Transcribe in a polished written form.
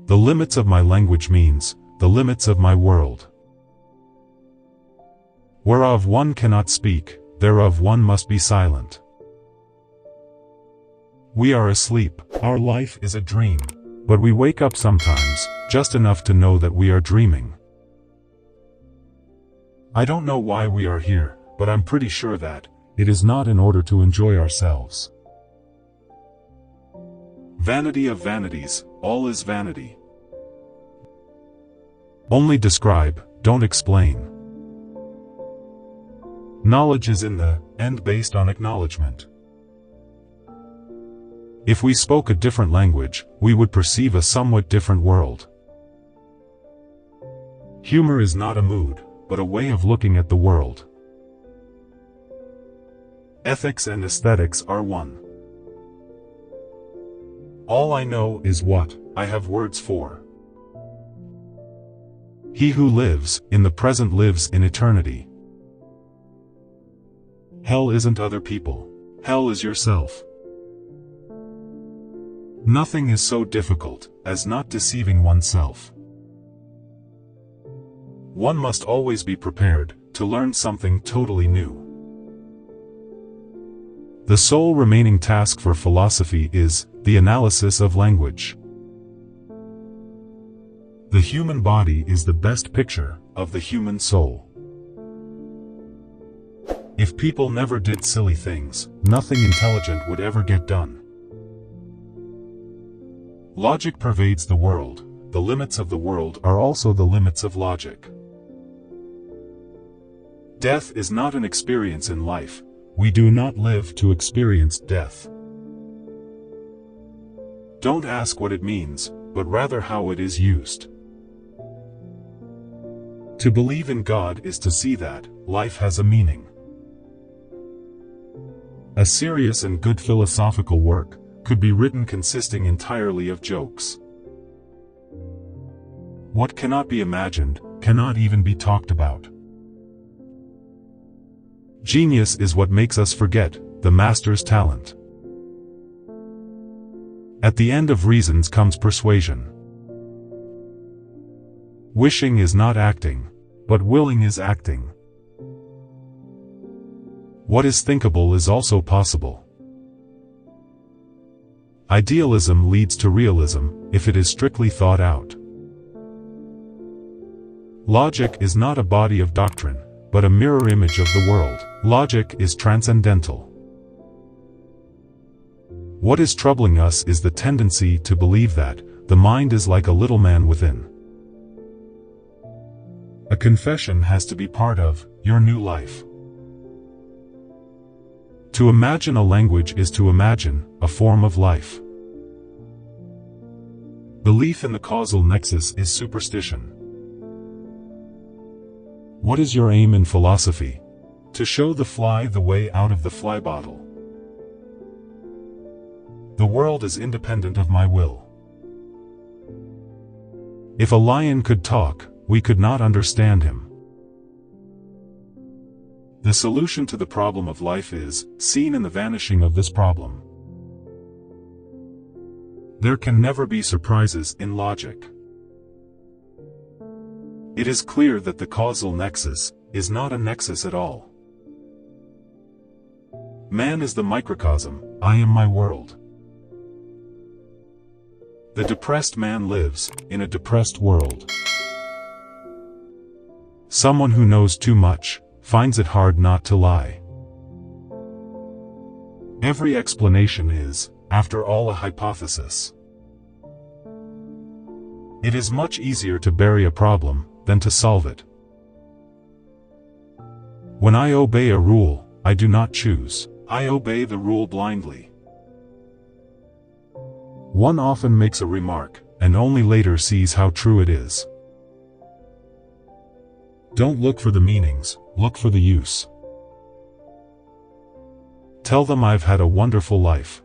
The limits of my language means, the limits of my world. Whereof one cannot speak, thereof one must be silent. We are asleep, our life is a dream. But we wake up sometimes, just enough to know that we are dreaming. I don't know why we are here, but I'm pretty sure that it is not in order to enjoy ourselves. Vanity of vanities, all is vanity. Only describe, don't explain. Knowledge is in the end based on acknowledgement. If we spoke a different language, we would perceive a somewhat different world. Humor is not a mood, but a way of looking at the world. Ethics and aesthetics are one. All I know is what I have words for. He who lives in the present lives in eternity. Hell isn't other people. Hell is yourself. Nothing is so difficult as not deceiving oneself. One must always be prepared to learn something totally new. The sole remaining task for philosophy is the analysis of language. The human body is the best picture of the human soul. If people never did silly things, nothing intelligent would ever get done. Logic pervades the world. The limits of the world are also the limits of logic. Death is not an experience in life. We do not live to experience death. Don't ask what it means, but rather how it is used. To believe in God is to see that life has a meaning. A serious and good philosophical work could be written consisting entirely of jokes. What cannot be imagined cannot even be talked about. Genius is what makes us forget the master's talent. At the end of reasons comes persuasion. Wishing is not acting, but willing is acting. What is thinkable is also possible. Idealism leads to realism, if it is strictly thought out. Logic is not a body of doctrine, but a mirror image of the world. Logic is transcendental. What is troubling us is the tendency to believe that the mind is like a little man within. A confession has to be part of your new life. To imagine a language is to imagine a form of life. Belief in the causal nexus is superstition. What is your aim in philosophy? To show the fly the way out of the fly bottle. The world is independent of my will. If a lion could talk, we could not understand him. The solution to the problem of life is seen in the vanishing of this problem. There can never be surprises in logic. It is clear that the causal nexus is not a nexus at all. Man is the microcosm, I am my world. The depressed man lives in a depressed world. Someone who knows too much finds it hard not to lie. Every explanation is, after all, a hypothesis. It is much easier to bury a problem than to solve it. When I obey a rule, I do not choose. I obey the rule blindly. One often makes a remark, and only later sees how true it is. Don't look for the meanings, look for the use. Tell them I've had a wonderful life.